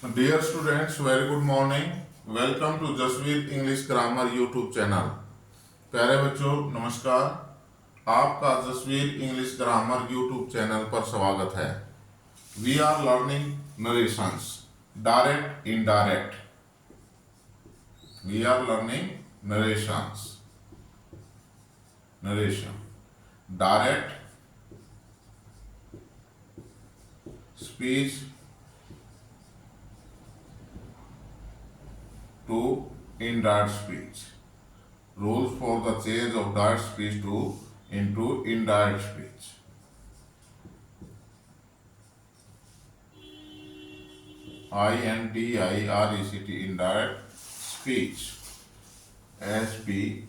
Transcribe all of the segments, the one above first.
Dear students, very good morning. Welcome to Jasveer English grammar YouTube channel. प्यारे बच्चों नमस्कार, आपका Jasveer English grammar YouTube channel पर स्वागत है। We are learning narrations, direct indirect. We are learning narrations, narration, direct speech to indirect speech. Rules for the change of direct speech into indirect speech. INDIRECT, indirect speech. SPEECH.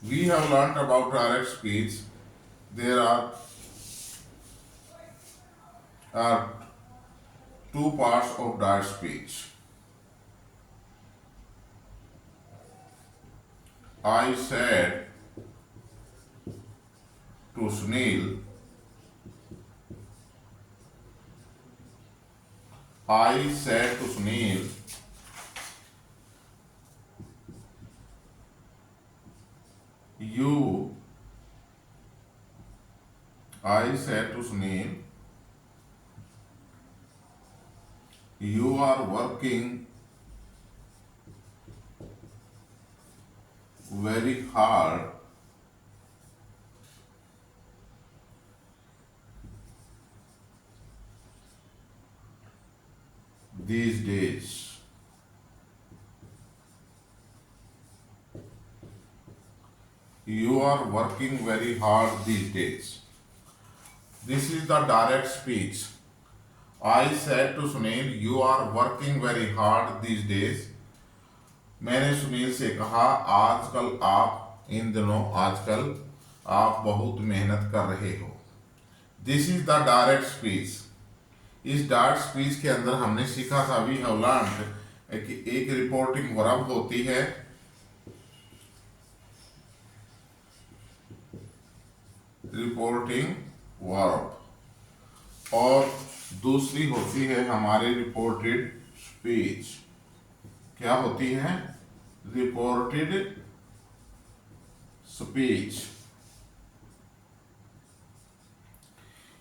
We have learnt about direct speech. There are two parts of direct speech. I said to Sunil, I said to Sunil, I said to Sunil, you are working very hard these days. You are working very hard these days. This is the direct speech. I said to Sunil, you are working very hard these days. मैंने सुनील से कहा आजकल आप, इन दिनों आजकल आप बहुत मेहनत कर रहे हो। This is the direct speech. इस डायरेक्ट स्पीच के अंदर हमने सीखा था, वी हैव लर्न्ड कि एक रिपोर्टिंग वर्ब होती है, रिपोर्टिंग वर्ब, और दूसरी होती है हमारी रिपोर्टेड स्पीच। क्या होती है? Reported speech.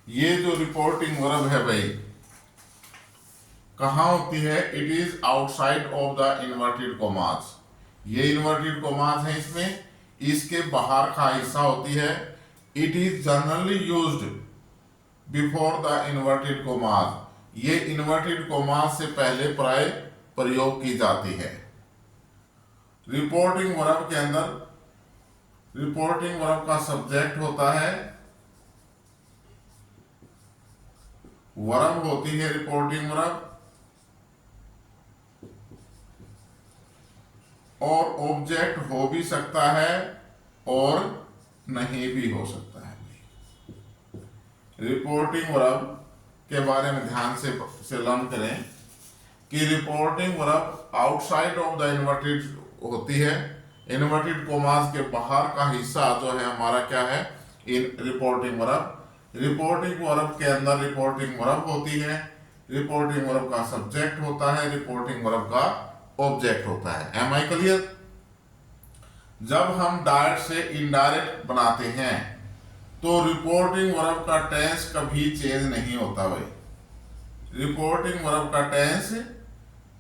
ये जो रिपोर्टिंग वर्ब है भाई, कहाँ होती है? It is outside of the inverted commas. ये इन्वर्टेड कोमास है, इसमें इसके बाहर का हिस्सा होती है। It is generally used before the inverted commas. ये इन्वर्टेड कोमास से पहले प्राय प्रयोग की जाती है। रिपोर्टिंग वर्ब के अंदर रिपोर्टिंग वर्ब का सब्जेक्ट होता है, वर्ब होती है रिपोर्टिंग वर्ब, और ऑब्जेक्ट हो भी सकता है और नहीं भी हो सकता है। रिपोर्टिंग वर्ब के बारे में ध्यान से लर्न करें कि reporting verb outside of the inverted होती है। इन्वर्टेड कोमास के बाहर का हिस्सा जो है हमारा क्या है? In reporting verb. Reporting verb के अंदर रिपोर्टिंग वर्ब होती है, रिपोर्टिंग वर्ब का सब्जेक्ट होता है, रिपोर्टिंग वर्ब का ऑब्जेक्ट होता है। Am I clear? जब हम डायरेक्ट से इनडायरेक्ट बनाते हैं तो रिपोर्टिंग वर्ब का टेंस कभी चेंज नहीं होता भाई। रिपोर्टिंग वर्ब का टेंस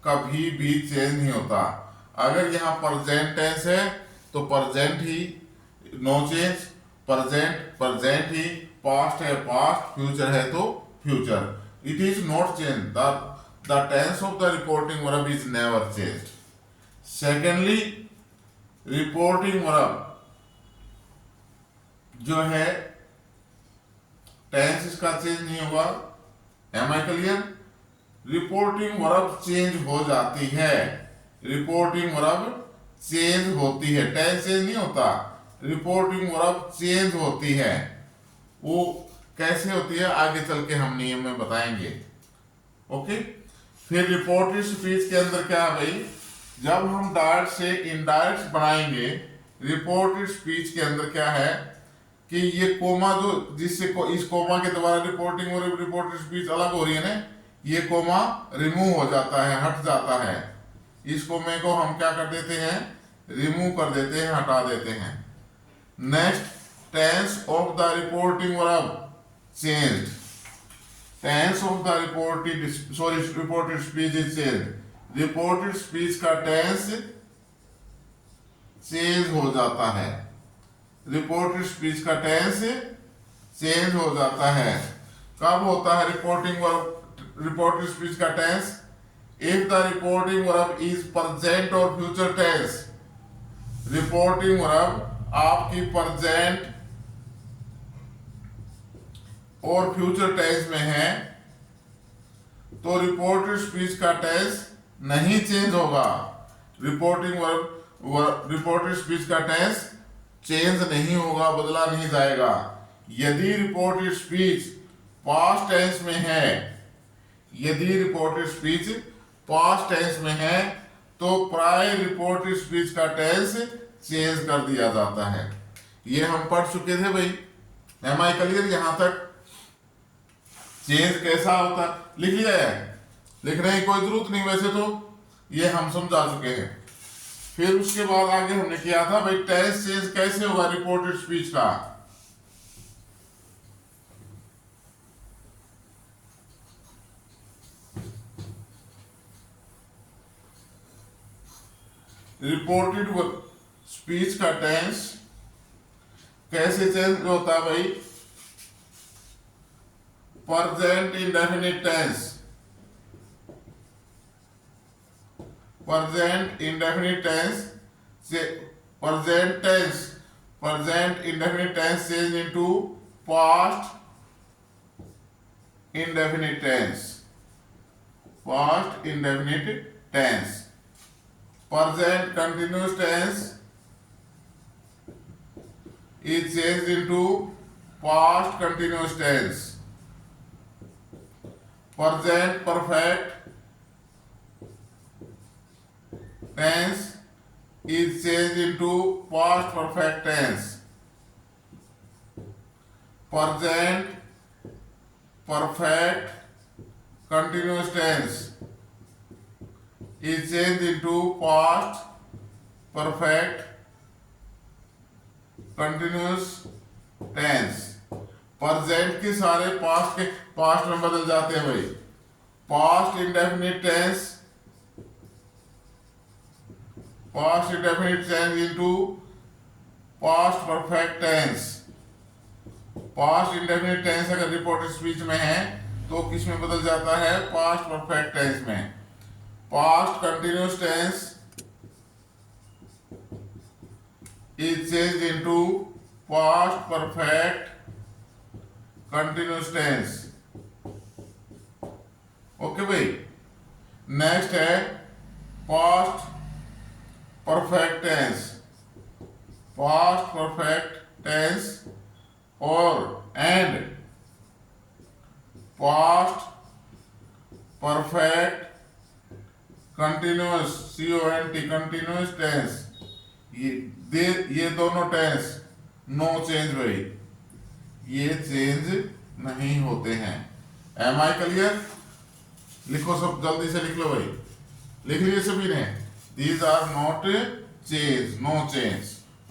कभी भी चेंज नहीं होता। अगर यहाँ प्रेजेंट टेंस है तो प्रेजेंट ही, नो चेंज। प्रेजेंट ही, पास्ट है पास्ट, फ्यूचर है तो future. It is not change. The tense of the reporting verb is never changed. Secondly, reporting verb जो है टेंस इसका चेंज नहीं होगा। Am I clear? Reporting verb change हो जाती है, रिपोर्टिंग वर्ब चेंज होती है, टेंस चेंज नहीं होता, रिपोर्टिंग वर्ब चेंज होती है। वो कैसे होती है आगे चल के हम नियम में बताएंगे। ओके, फिर रिपोर्टेड स्पीच के अंदर क्या है भाई? जब हम डायरेक्ट से इनडायरेक्ट बनाएंगे, रिपोर्टेड स्पीच के अंदर क्या है? कि ये कोमा जो जिससे इस कोमा के द्वारा रिपोर्टिंग और रिपोर्टेड स्पीच अलग हो रही है ना, ये कोमा रिमूव हो जाता है, हट जाता है। इस कोमे को हम क्या कर देते हैं, रिमूव कर देते हैं, हटा देते हैं। Next, tense of the reporting verb changed. Tense of the reported speech is changed. Reported speech का टेंस चेंज हो जाता है। रिपोर्टेड स्पीच का टेंस चेंज हो जाता है। कब होता है रिपोर्टेड स्पीच का tense? If the reporting verb is present और फ्यूचर टेंस। रिपोर्टिंग वर्ब आपकी प्रेजेंट और फ्यूचर टेंस में है तो रिपोर्टेड स्पीच का टेंस नहीं चेंज होगा। रिपोर्टेड स्पीच का टेंस चेंज नहीं होगा, बदला नहीं जाएगा। यदि रिपोर्टेड स्पीच पास्ट टेंस में है, यदि रिपोर्टेड स्पीच पास्ट टेंस में है तो प्रायर रिपोर्टेड स्पीच का टेंस चेंज कर दिया जाता है। ये हम पढ़ चुके थे भाई। Am I clear? यहां तक चेंज कैसा होता लिख लिया है, लिखने की कोई जरूरत नहीं, वैसे तो ये हम समझा चुके हैं। फिर उसके बाद आगे हमने किया था भाई टेंस चेंज कैसे होगा रिपोर्टेड स्पीच का। रिपोर्टेड स्पीच का टेंस कैसे चेंज होता है भाई? Present indefinite tense, present indefinite tense से present indefinite tense change into past indefinite tense. Past indefinite tense. Present continuous tense is changed into past continuous tense. Present perfect tense is changed into past perfect tense. Present perfect continuous tense is changed into past perfect continuous tense। Present के सारे past में बदल जाते हैं भाई। Past indefinite tense, past indefinite tense into past perfect tense. Past indefinite tense अगर reported speech में है तो किस में बदल जाता है? पास्ट परफेक्ट टेंस में। Past continuous tense is changed into past perfect continuous tense। Okay भाई। नेक्स्ट है past perfect tense। past perfect tense और and past perfect continuous CONT continuous tense, ये दोनों टेंस नो चेंज भाई, ये change नहीं होते हैं। Am I clear? लिखो सब, जल्दी से लिख लो भाई, लिख लिए सभी ने। These are not change, no change.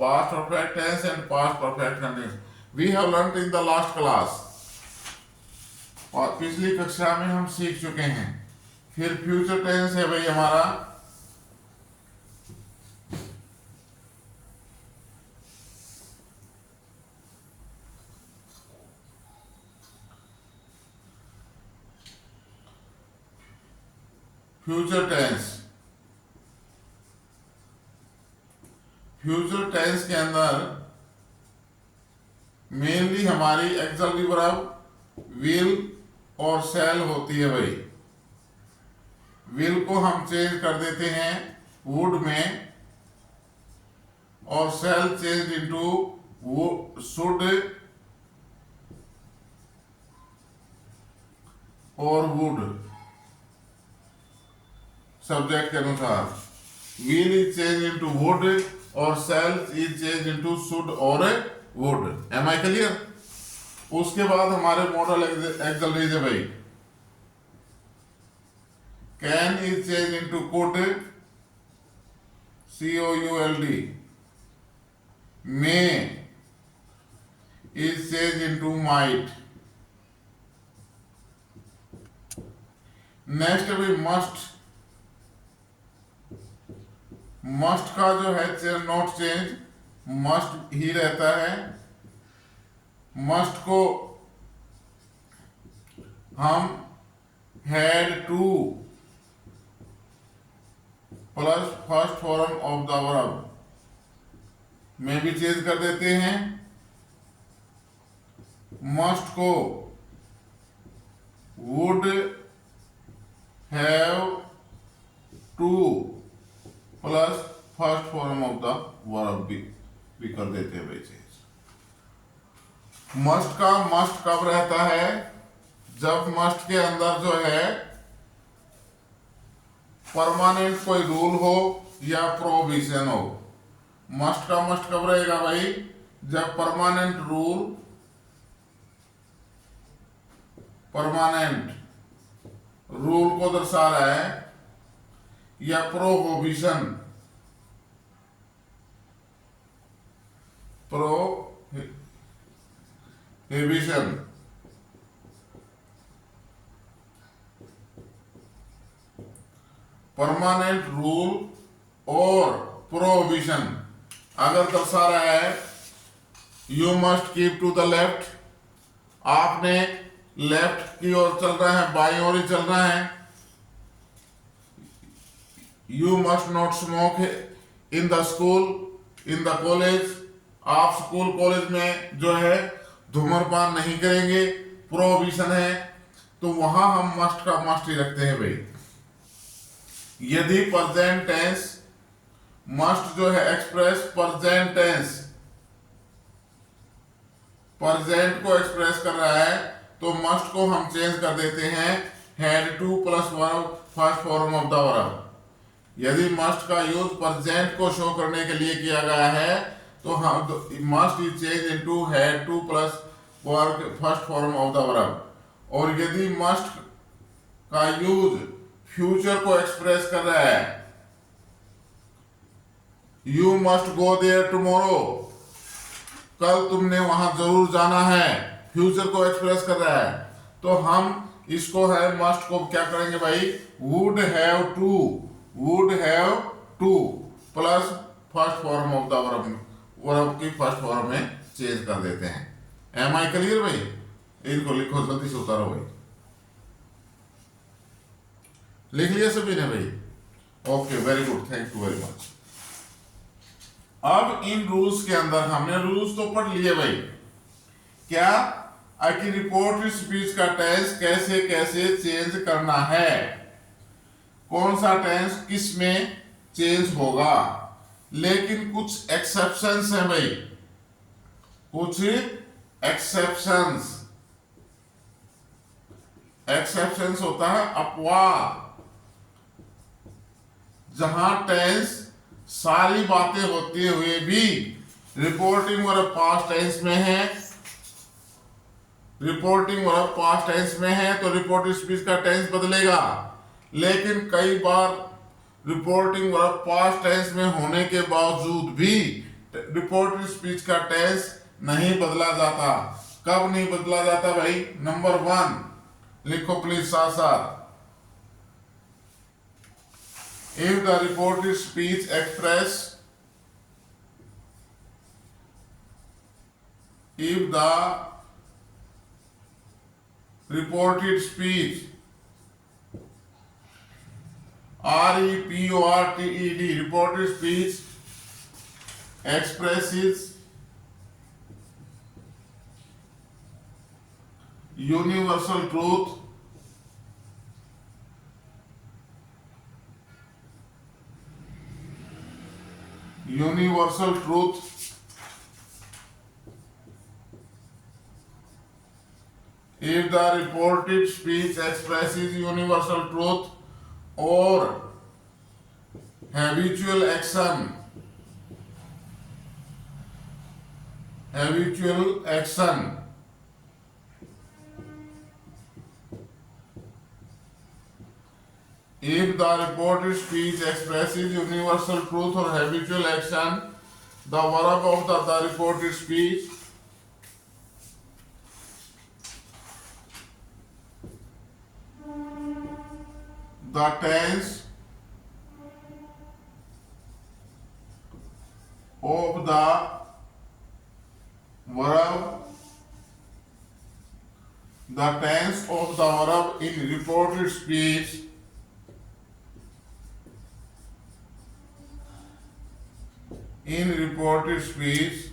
Past perfect tense and past perfect continuous we have learned in the last class. और पिछली कक्षा में हम सीख चुके हैं। फिर फ्यूचर टेंस है भाई हमारा। फ्यूचर टेंस, फ्यूचर टेंस के अंदर मेनली हमारी एक्सल्टिव वर्ब विल और शैल होती है भाई। विल को हम चेंज कर देते हैं वुड में और शैल चेंज इनटू शुड और वुड सब्जेक्ट के अनुसार। Will is change into would और shall is change into should और वुड। Am I clear? उसके बाद हमारे मॉडल एक्सलरीज है भाई, can is change into could, COULD, may is change into might. Next भी मस्ट, मस्ट का जो है नॉट चेंज, मस्ट ही रहता है। मस्ट को हम had to plus first form of the verb में भी चेंज कर देते हैं। मस्ट को would have to plus first form of the verb भी कर देते हैं भाई चेंज। मस्ट का मस्ट कब रहता है? जब मस्ट के अंदर जो है परमानेंट कोई रूल हो या प्रोविजन हो। मस्ट का मस्ट कब रहेगा भाई? जब परमानेंट रूल, परमानेंट रूल को दर्शा रहा है या प्रोहिबिशन, प्रोहिबिशन, परमानेंट रूल और प्रोहिबिशन अगर दर्शा रहा है, you must keep to the left, आपने लेफ्ट की ओर चल रहा है, बाईं ओर ही चल रहा है। You must not smoke in the school, in the college, आप स्कूल कॉलेज में जो है धूम्रपान नहीं करेंगे, प्रोहिबिशन है। तो वहां हम मस्ट का मस्ट ही रखते हैं भाई। यदि प्रेजेंट टेंस, मस्ट जो है एक्सप्रेस प्रेजेंट टेंस, प्रेजेंट को एक्सप्रेस कर रहा है, तो मस्ट को हम चेंज कर देते हैं had two plus verb first form of the verb. यदि मस्ट का यूज प्रेजेंट को शो करने के लिए किया गया है तो हम must is change into had two plus verb first form of the verb. और यदि मस्ट का यूज फ्यूचर को एक्सप्रेस कर रहा है, you must go there tomorrow, कल तुमने वहां जरूर जाना है, फ्यूचर को एक्सप्रेस कर रहा है, तो हम इसको है मस्ट को क्या करेंगे भाई? Would have to, would have to plus first form of the verb, verb की फर्स्ट फॉर्म में चेंज कर देते हैं। एम आई क्लियर भाई? इनको लिखो, जल्दी से उतारो भाई। लिख लिया सभी ने भाई? Okay, very good, thank you very much. अब इन रूल्स के अंदर हमने रूल्स तो पढ़ लिए भाई, क्या कि रिपोर्टेड स्पीच का टेंस कैसे कैसे चेंज करना है, कौन सा टेंस किस में चेंज होगा। लेकिन कुछ एक्सेप्शंस हैं भाई, कुछ एक्सेप्शंस। एक्सेप्शंस होता है अपवाद, जहां टेंस सारी बातें होते हुए भी रिपोर्टिंग वर्ब पास्ट टेंस में है, रिपोर्टिंग वर्ब पास्ट टेंस में है तो रिपोर्टेड स्पीच का टेंस बदलेगा। लेकिन कई बार रिपोर्टिंग वर्ब पास्ट टेंस में होने के बावजूद भी रिपोर्टेड स्पीच का टेंस नहीं बदला जाता। कब नहीं बदला जाता भाई? नंबर 1 लिखो प्लीज साथ साथ। If the reported speech express, if the reported speech, REPORTED, reported speech expresses universal truth, universal truth, if the reported speech expresses universal truth or habitual action, habitual action. If the reported speech expresses universal truth or habitual action, the verb of the reported speech the tense of the verb in reported speech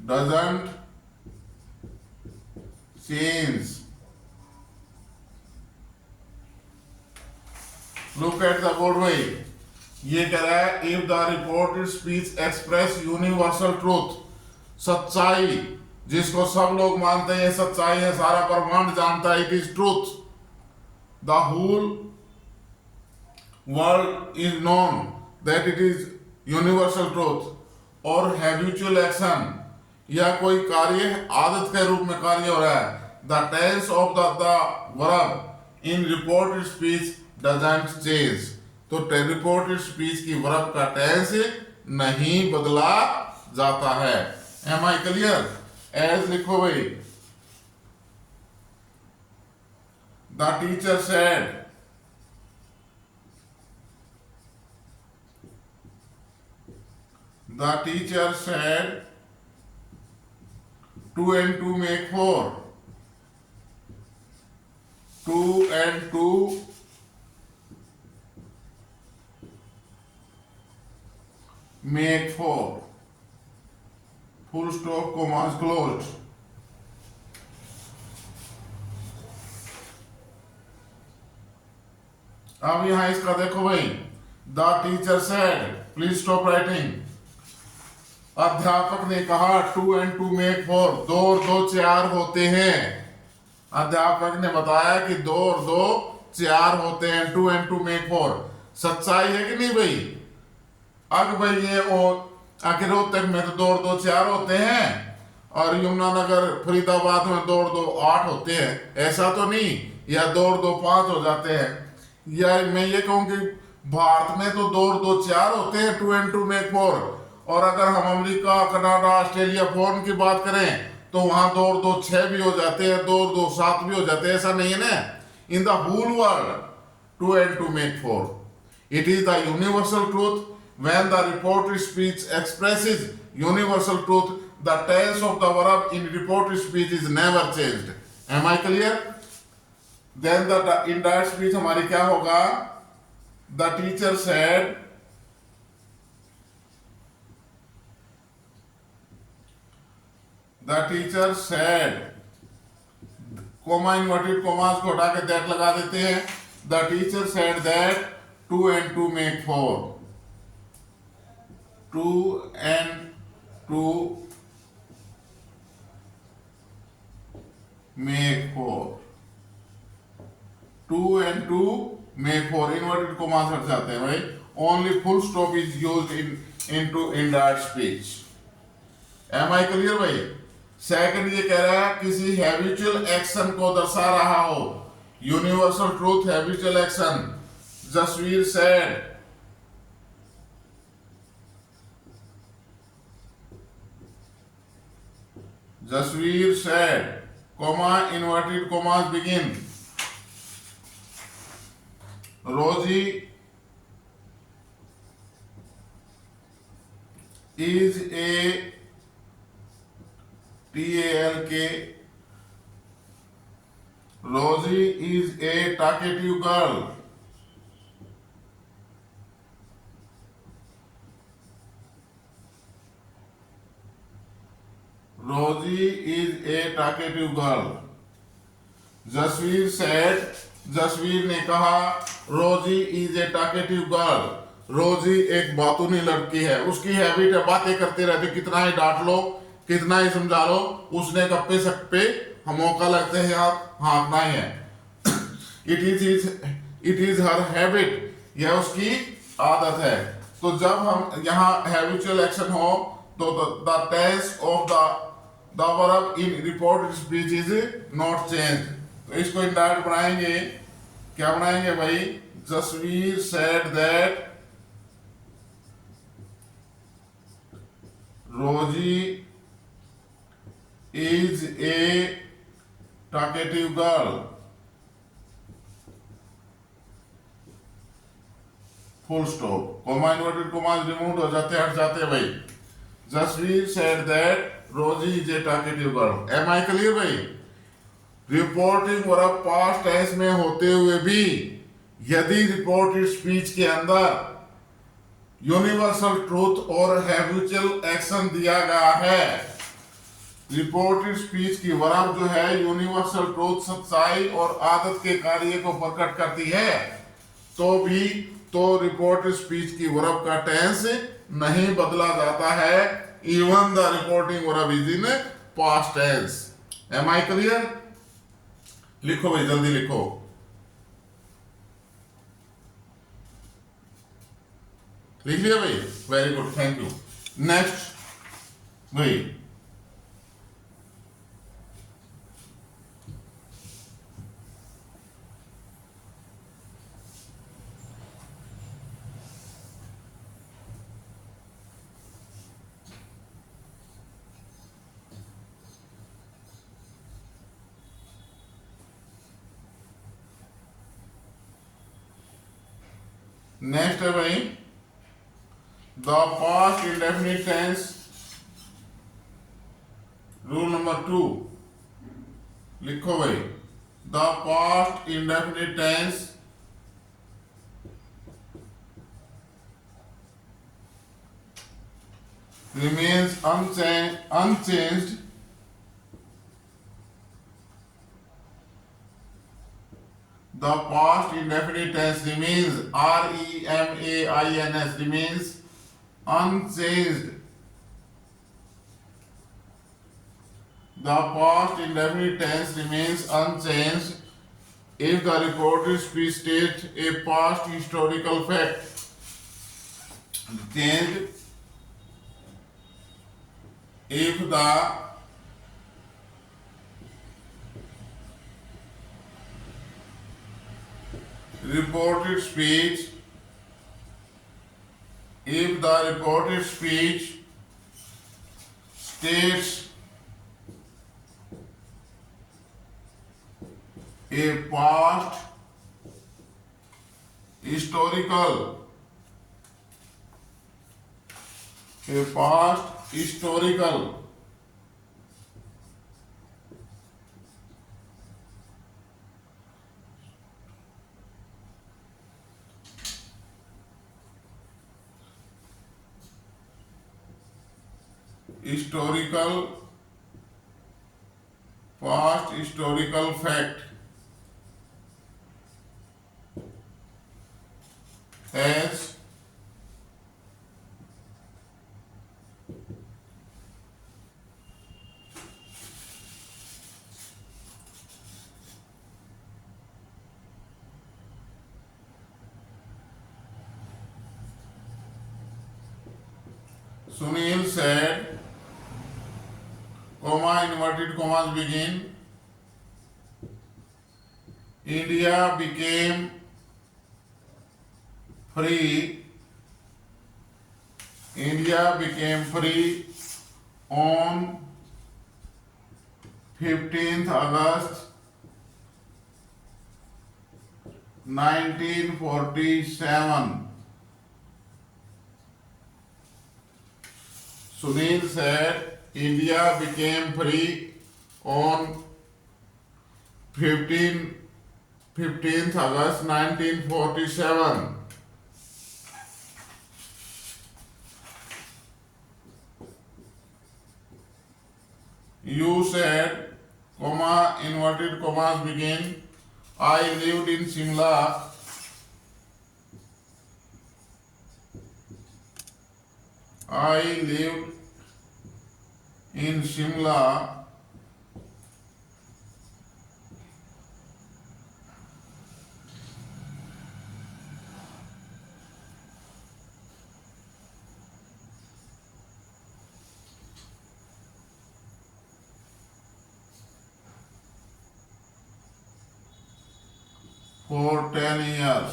doesn't change. Look at the board way. ये कह रहा है if the reported speech express universal truth, सच्चाई जिसको सब लोग मानते हैं सच्चाई है, सारा ब्रह्मांड जानता है, it is truth, the whole world is known that it is universal truth, और habitual action या कोई कार्य आदत के रूप में कार्य हो रहा है, the tense of the verb in reported speech doesn't change. तो रिपोर्टेड स्पीच की वर्ब का टेंस नहीं बदला जाता है. Am I clear? एज लिखो भाई. The teacher said, the teacher said 2 and 2 make 4. 2 and 2 make 4. Full stop, commas closed. अब यहां इसका देखो भाई. The teacher said, please stop writing. अध्यापक ने कहा 2 and 2 make 4. 2 और 2 4 होते हैं. अध्यापक ने बताया कि 2 और 2 4 होते हैं. 2 and 2 make 4. सच्चाई है कि नहीं भाई? अब भाई ये आखिर रोहतक में तो 2 और 2 4 होते हैं और यमुनानगर फरीदाबाद में 2 और 2 8 होते हैं. ऐसा तो नहीं, या 2 और 2 5 हो जाते हैं. या मैं ये कहूँ कि भारत में तो 2 और 2 4 होते हैं. 2 and 2 make 4. और अगर हम अमेरिका, कनाडा, ऑस्ट्रेलिया, फॉरेन की बात करें तो वहां 2 और 2 6 भी हो जाते हैं, 2 और 2 7 भी हो जाते हैं. ऐसा नहीं है ना. In the whole world 2 and 2 make 4. It is the universal truth. When the reported speech expresses universal truth, the tense of the verb in reported speech is never changed. Am I clear? Then the indirect speech हमारी क्या होगा? The teacher said, the teacher said, comma inverted commas को हटा के that लगा देते हैं. The teacher said that 2 and 2 make 4. 2 and 2 make 4. 2 and 2 make 4. Inverted commas हट जाते हैं भाई. Only full stop is used into indirect speech. Am I clear भाई? सेकंड ये कह रहा है किसी हैबिचुअल एक्शन को दर्शा रहा हो. Universal truth, habitual action. Jasveer said, Jasveer said, comma inverted commas begin. Rosie is a TALK. Rosie is a talkative girl. Rosie is a talkative girl. Jasveer said, जसवीर ने कहा रोजी इज ए टॉकेटिव गर्ल. रोजी एक बातूनी लड़की है. उसकी habit है बातें करते रहती. कितना ही डांट लो, कितना ही समझा लो, उसने गप्पे सप्पे हम मौका लगते हैं यार हाँकना ही है. It is her habit. यह उसकी आदत है. तो जब हम यहाँ हैबिचुअल एक्शन हो तो the tense of the verb in reported speech is not change. तो इसको इंडायरेक्ट बनाएंगे, क्या बनाएंगे भाई? Jasveer said that Rosie is a talkative girl, full stop. Comma inverted commas remove हो जाते, हट जाते हैं भाई। Jasveer said that Rosie is a talkative girl. Am I clear भाई? रिपोर्टिंग वर्ब पास्ट टेंस में होते हुए भी यदि रिपोर्टेड स्पीच के अंदर यूनिवर्सल ट्रूथ और हैबिचुअल एक्शन दिया गया है, रिपोर्टेड स्पीच की वर्ब जो है यूनिवर्सल ट्रूथ, सच्चाई और आदत के कार्य को प्रकट करती है, तो रिपोर्टेड स्पीच की वर्ब का टेंस नहीं बदला जाता है, even the reporting verb is in past tense. Am I clear? लिखो भाई, जल्दी लिखो। लिख लिया भाई? Very good, thank you. Next भाई, नेक्स्ट है भाई the past indefinite tense, rule number 2। लिखो भाई, the past indefinite tense remains unchanged the past indefinite tense remains remains remains unchanged। The past indefinite tense remains unchanged if the reported speech states a past historical fact। Changed if the reported speech states a past historical past historical fact has Sunil said, comma inverted commas begin, India became free on 15th August 1947। Sunil said India became free on 15th August 1947। You said, comma inverted commas begin, I lived in Shimla for 10 years.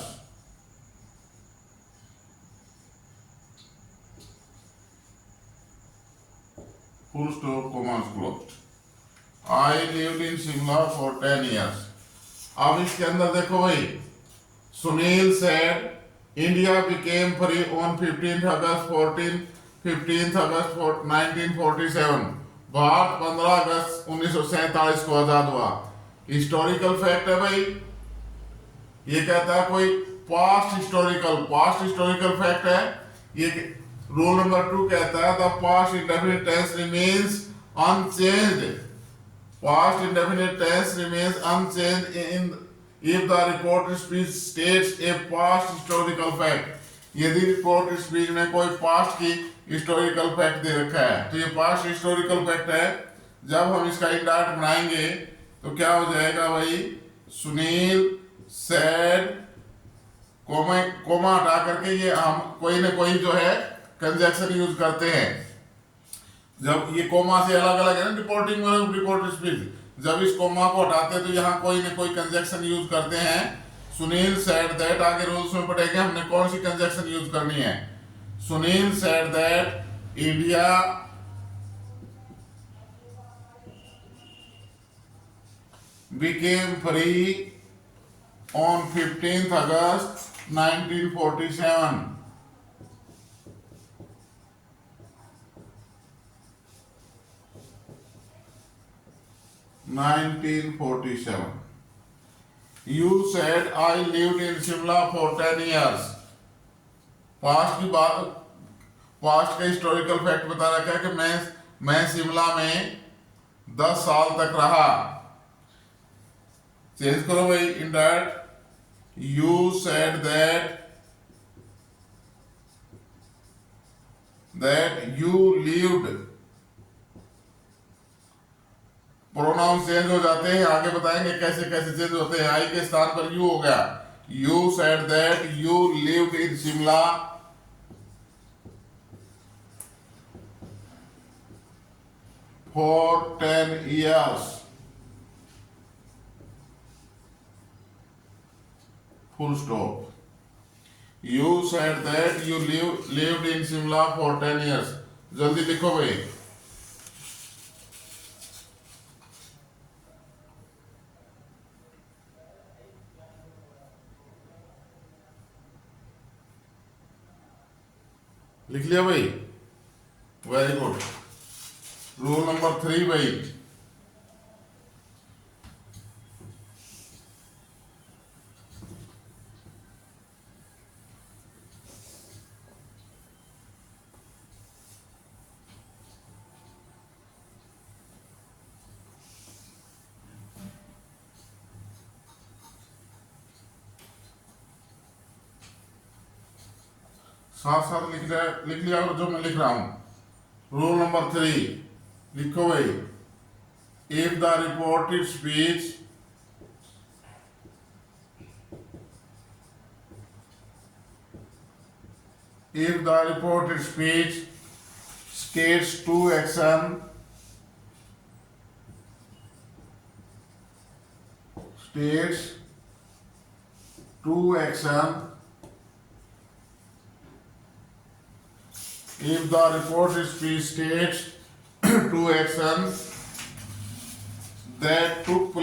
Full stop, comma closed. I lived in Shimla for 10 years. अब इसके अंदर देखो भाई, Sunil said India became free on 15th August 1947. Bharat 15 अगस्त 1947 को आजाद हुआ। Historical fact है भाई, ये कहता है कोई पास्ट हिस्टोरिकल फैक्ट है। ये रूल नंबर 2 कहता है the past indefinite tense remains unchanged. Past indefinite tense remains unchanged if the reported speech states a past historical fact. यदि रिपोर्टेड स्पीच में कोई पास्ट की हिस्टोरिकल फैक्ट दे रखा है तो ये पास्ट हिस्टोरिकल फैक्ट है। जब हम इसका इंडायरेक्ट बनाएंगे तो क्या हो जाएगा भाई, सुनील सैड कोमा हटा करके ये हम कोई ना कोई जो है कंजक्शन यूज करते हैं। जब ये कोमा से अलग अलग है ना रिपोर्टेड स्पीच, जब इस कोमा को हटाते हैं तो यहाँ कोई ना कोई कंजक्शन यूज करते हैं। सुनील सेड दैट, आगे रूल्स में पढ़ेंगे हमने कौन सी कंजक्शन यूज करनी है। Sunil said that India became free on 15th August 1947. You said I lived in Shimla for 10 years. Past की बात, पास्ट का हिस्टोरिकल फैक्ट बता रखा है कि मैं शिमला में 10 साल तक रहा। चेंज करो भाई indirect, you said that you lived, pronoun change हो जाते हैं, आगे बताएंगे कैसे कैसे चेंज होते हैं। आई के स्थान पर यू हो गया। You said that you lived in Shimla for 10 years. Full stop. You said that you lived in Shimla for 10 years. जल्दी लिखो भाई। लिख लिया भाई, वेरी गुड। रूल नंबर 3 भाई, साथ साथ लिख लिया और जो मैं लिख रहा हूं। रूल नंबर 3 लिखो भाई, if the reported speech states two action if the reported speech states two actions that took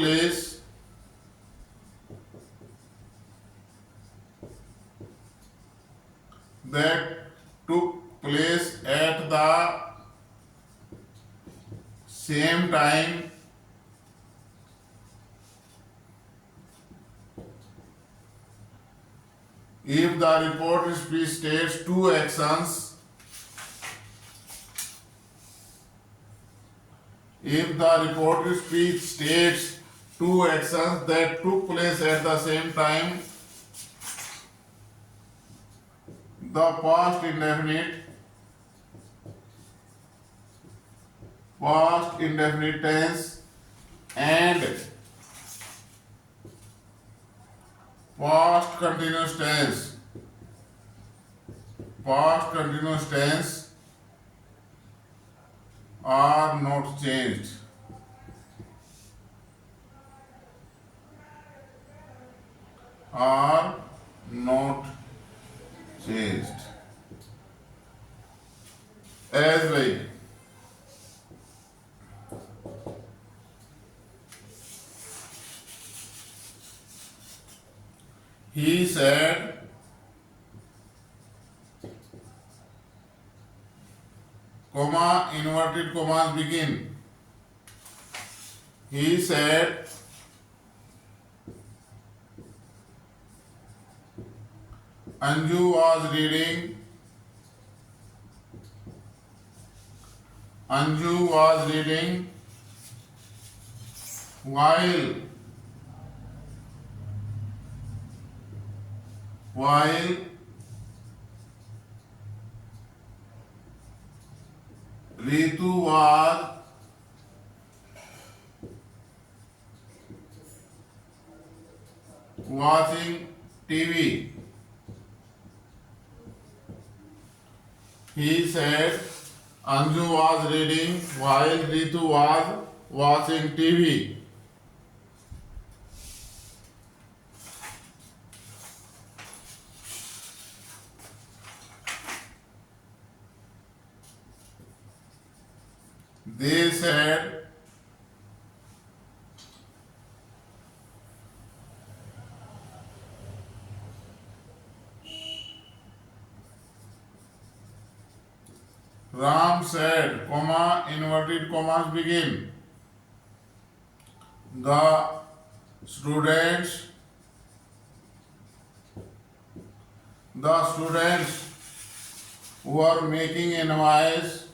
place at the same time, if the reported speech states two actions that took place at the same time, the past indefinite tense and past continuous tense are not changed. are not changed. As like he said, comma, inverted commas begin. He said, Anju was reading. Anju was reading while Ritu was watching TV. He said Anju was reading while Ritu was watching TV. They said Ram said, comma, inverted commas begin. The students were making a noise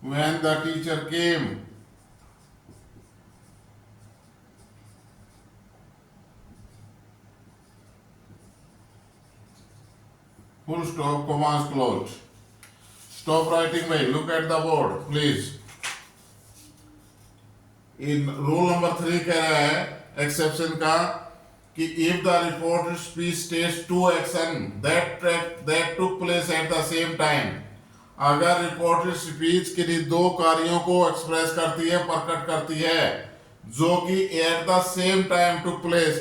when the teacher came. Full stop, commas closed. Stop writing by, look at the board, please. In rule number 3 कह रहा है exception का कि if the reported speech states two action that took place at the same time, अगर reported speech किन्हीं दो कार्यों को एक्सप्रेस करती है, प्रकट करती है, जो कि at the same time took place,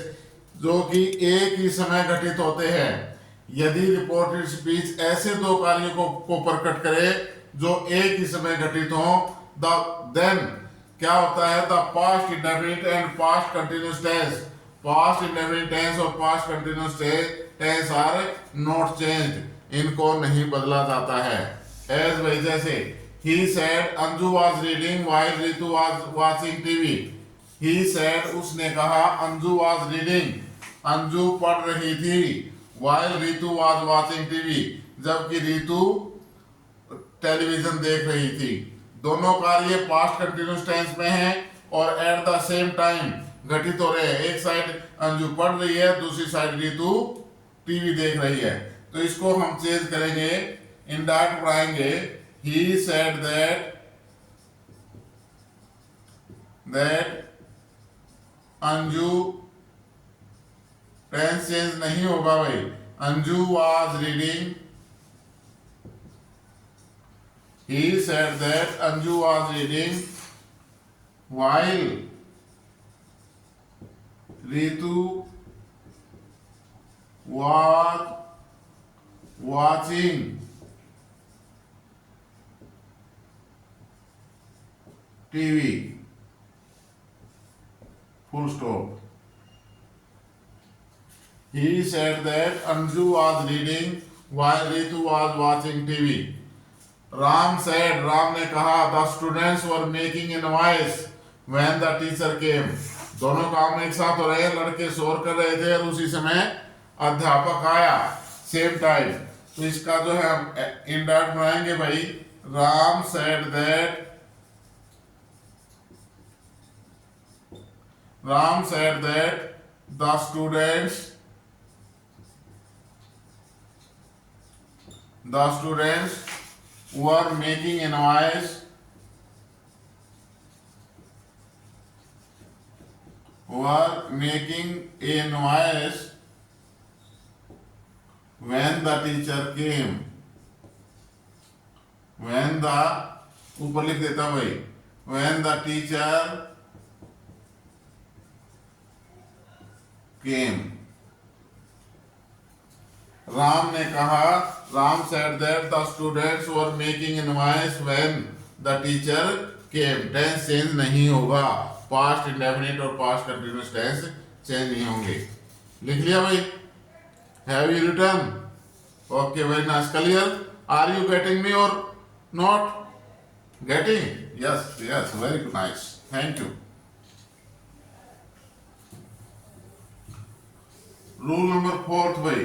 जो कि एक ही समय घटित होते हैं, यदि रिपोर्टेड स्पीच ऐसे दो कार्यों को प्रकट करे जो एक ही समय घटित हो, देन क्या होता है, the past indefinite and past continuous tense, past indefinite tense और past continuous tense are not changed, इनको नहीं बदला जाता है. एज भाई जैसे he said Anju was reading while Ritu was watching TV. he said उसने कहा अंजू was reading, अंजू पढ़ रही थी, while Ritu was watching TV, जबकि रितु टेलीविजन देख रही थी. दोनों कार्य पास्ट कंटिन्यूअस टेंस में हैं और एट द सेम टाइम घटित हो रहे हैं. एक साइड अंजू पढ़ रही है, दूसरी साइड रितु टीवी देख रही है. तो इसको हम चेंज करेंगे, इंडायरेक्ट बनाएंगे. he said that Anju, tense change नहीं होगा भाई, Anju was reading. he said that Anju was reading while Ritu was watching TV. Full stop. He said that Anju was reading while Ritu was watching TV. Ram said, Ram ने कहा, the students were making a noise when the teacher came. दोनों काम एक साथ हो रहे हैं, लड़के शोर कर रहे थे और उसी समय अध्यापक आया, सेम टाइम. तो इसका जो है हम इंडायरेक्ट बनाएंगे भाई. Ram said that the students were making a noise when the teacher came. When the, ऊपर लिख देता हूं भाई, when the teacher came. Ram ने कहा, Ram said that the students were making invoice when the teacher came. Tense change नहीं होगा, past indefinite और पास्ट कंटिन्यूअस टेंस चेंज नहीं होंगे। लिख लिया भाई? Have you written? Okay, very nice. Clear? Are you getting me और not getting? Yes yes, very nice, thank you. Rule number 4 भाई,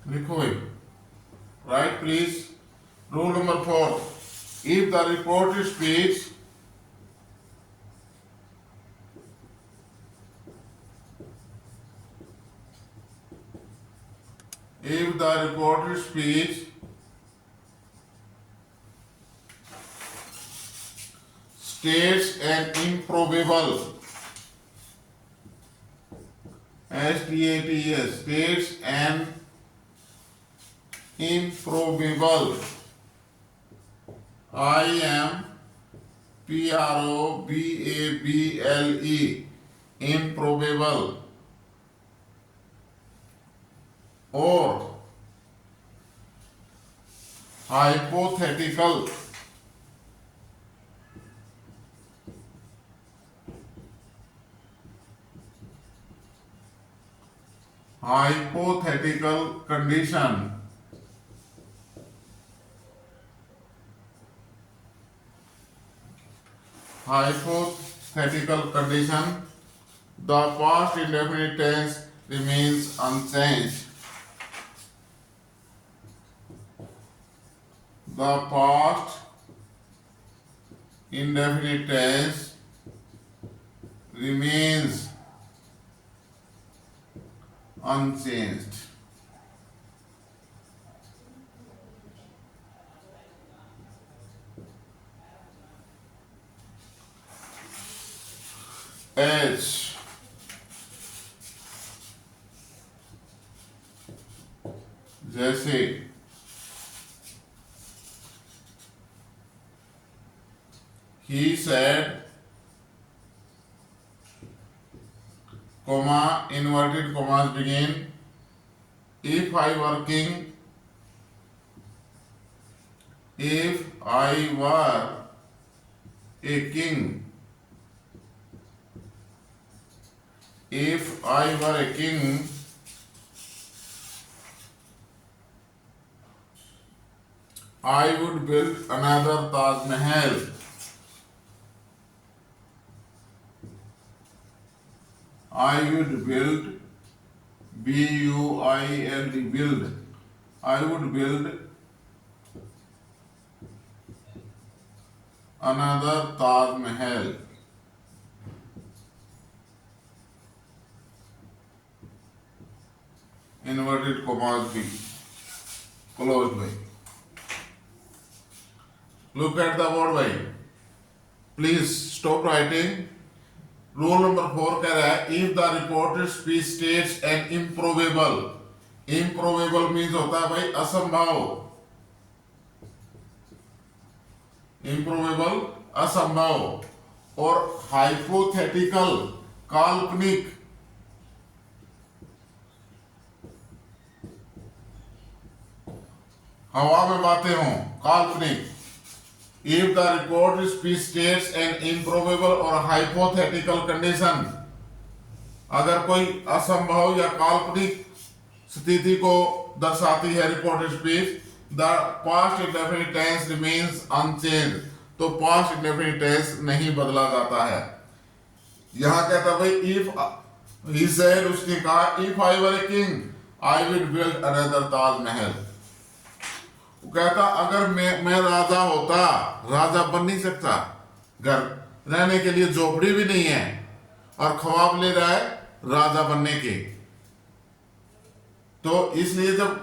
लिखो भाई, right please. Rule number 4, if the reported speech states an improbable, STATS, states an improbable, IMPROBABLE, improbable, or hypothetical, condition, the past indefinite tense remains unchanged. The past indefinite tense remains unchanged. H, जैसे he said, comma, inverted commas begin, if I were king, if I were a king, if I were a king, I would build another Taj Mahal. I would build, BUILD, build. I would build another Taj Mahal. Inverted commas B, closed by. Look at the word by. Please stop writing. Rule number 4 कह रहा है, if the reported speech states an improbable, improbable means होता है भाई असंभव, improbable असंभव, और hypothetical काल्पनिक, हवा में बातें हों, काल्पनिक। If the reported speech states an improbable or hypothetical condition, अगर कोई असंभव या काल्पनिक स्थिति को दर्शाती है reported speech, the past indefinite tense remains unchanged, तो past indefinite tense नहीं बदला जाता है। यहां कहता भाई if he said, उसने कहा, if I were a king, I would build another Taj Mahal। वो कहता अगर मैं राजा होता, राजा बन नहीं सकता, घर रहने के लिए झोपड़ी भी नहीं है, और ख्वाब ले रहा है राजा बनने के। तो इसलिए जब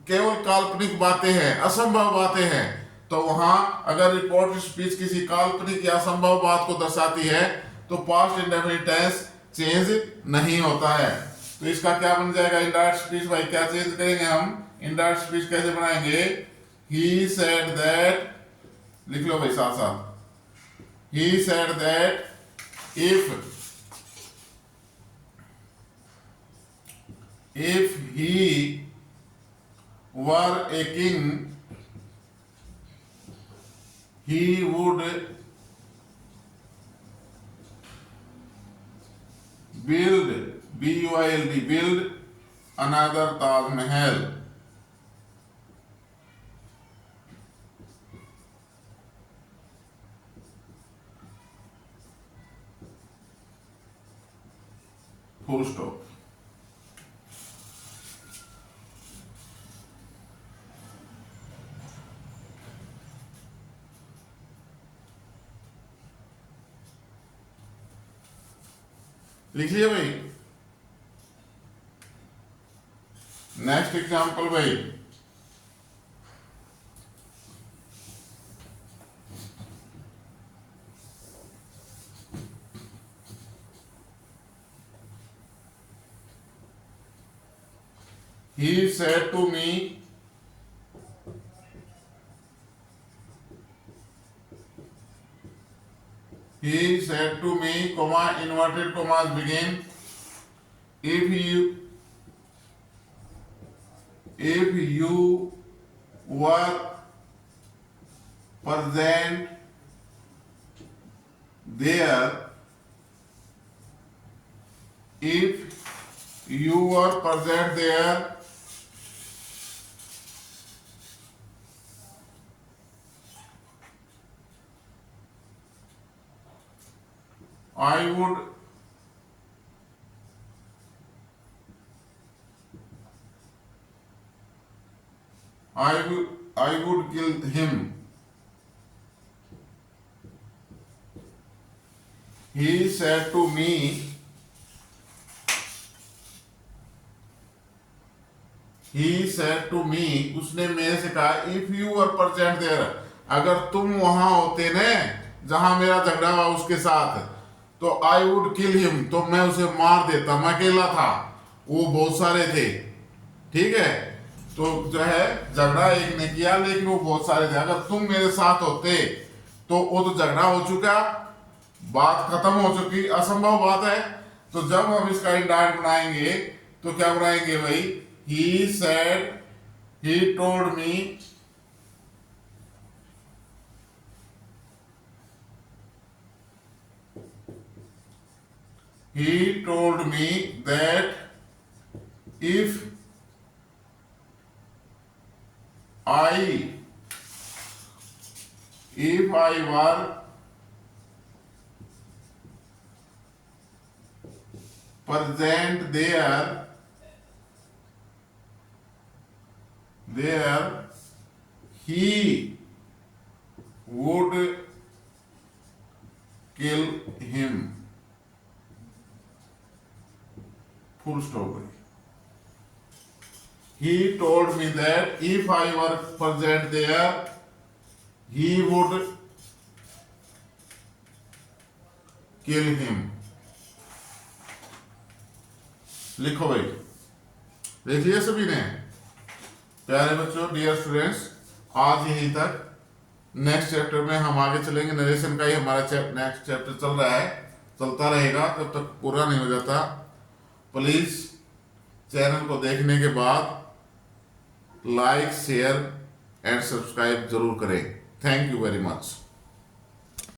केवल काल्पनिक बातें हैं, असंभव बातें हैं, तो वहां अगर रिपोर्ट स्पीच किसी काल्पनिक या असंभव बात को दर्शाती है तो पास्ट इंडेफिनिट टेंस चेंज नहीं होता है। तो इसका क्या बन जाएगा इनडायरेक्ट स्पीच? भाई क्या चेंज करेंगे हम? इनडायरेक्ट स्पीच कैसे बनाएंगे? ही सेड दैट, लिख लो भाई साथ साथ, he said that if he were a king, he would build, B-U-I-L-D, build another Taj Mahal. Full stop. लिखिए भाई। नेक्स्ट एग्जाम्पल भाई, he said to me, comma, inverted commas begin, if you were present there, if you were present there, I would kill him. He said to me, उसने मेरे से कहा, if you were present there, अगर तुम वहां होते न जहां मेरा झगड़ा हुआ उसके साथ, तो I would kill him, तो मैं उसे मार देता। मैं अकेला था, वो बहुत सारे थे, ठीक है। तो जो है झगड़ा एक ने किया, लेकिन वो बहुत सारे थे। अगर तुम मेरे साथ होते तो वो तो झगड़ा हो चुका, बात खत्म हो चुकी, असंभव बात है। तो जब हम इसका इंडायरेक्ट बनाएंगे तो क्या बनाएंगे भाई? He said, he told me, that if I were present there, he would kill him. Full stop. He told me that if I were present there, he would kill him. लिखो भाई, देखिए सभी ने। प्यारे बच्चों, डियर स्टूडेंट्स, आज यहीं तक। नेक्स्ट चैप्टर में हम आगे चलेंगे। नरेशन का ही हमारा नेक्स्ट चैप्टर चल रहा है, चलता रहेगा जब तक पूरा नहीं हो जाता। प्लीज चैनल को देखने के बाद लाइक, शेयर एंड सब्सक्राइब जरूर करें। Thank you very much.